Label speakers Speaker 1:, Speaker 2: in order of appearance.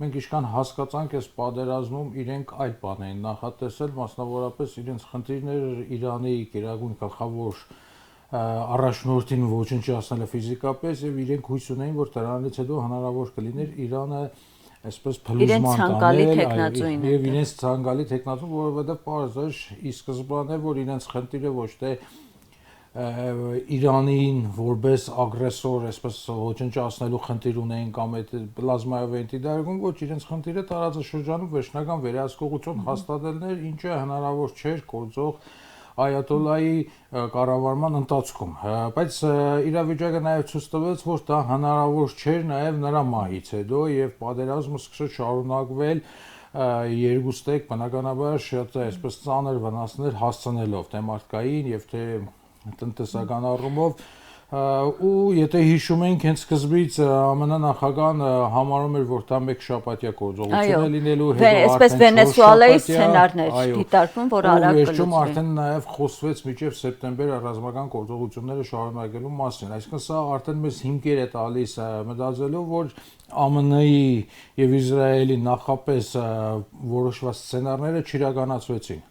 Speaker 1: մենք ինչքան հասկացանք, այս պատերազմում իրենք այլ բան էին նախատեսել, մասնավորապես իրենց խնդիրները Իրանի գերագույն գլխավոր առաջնորդին ոչնչացնելը ֆիզիկապես եւ իրենք հույս ունեին, որ դրանից հետո հնարավոր կլիներ Իրանը այսպես փլուզման տանել եւ իրենց ցանկալի տեխնացու, որովհետեւ պարզ էր ի սկզբանե, որ իրենց խնդիրը ոչ թե Իրանին որպես ագրեսոր, այսպես ոչնչացնելու խնդիր ունեին կամ այդ պլազմայով են դիտարկում, ոչ իրենց խնդիրը տարածաշրջանում վերջնական վերահսկողություն հաստատելն էր, ինչը հնարավոր չէր գործող Այաթոլլայի կառավարման ընթացքում, բայց իրավիճակը նաև ցույց տվեց, որ դա հնարավոր չէր նաև նրա մահից հետո եւ պատերազմը սկսեց շարունակվել երկուստեք բնականաբար շատ այսպես ծանր վնասներ հասցնելով թե մարդկային եւ թե տնտեսական առումով ու եթե հիշում ենք հենց սկզբից ԱՄՆ նախագահան համարում էր որ դա մեկ շաբաթյա գործողություն է լինելու հետո
Speaker 2: այսպես Վենեսուելայի սցենարներ դիտարկվում որ արագ
Speaker 1: կլուծվի արդեն նաև խոսվեց մինչև սեպտեմբեր ռազմական գործողությունները շարունակելու մասին այսինքն սա արդեն մեզ հիմքեր է տալիս մտածելու որ ԱՄՆ-ի եւ Իսրայելի նախապես որոշված սցենարները չիրականացվեցին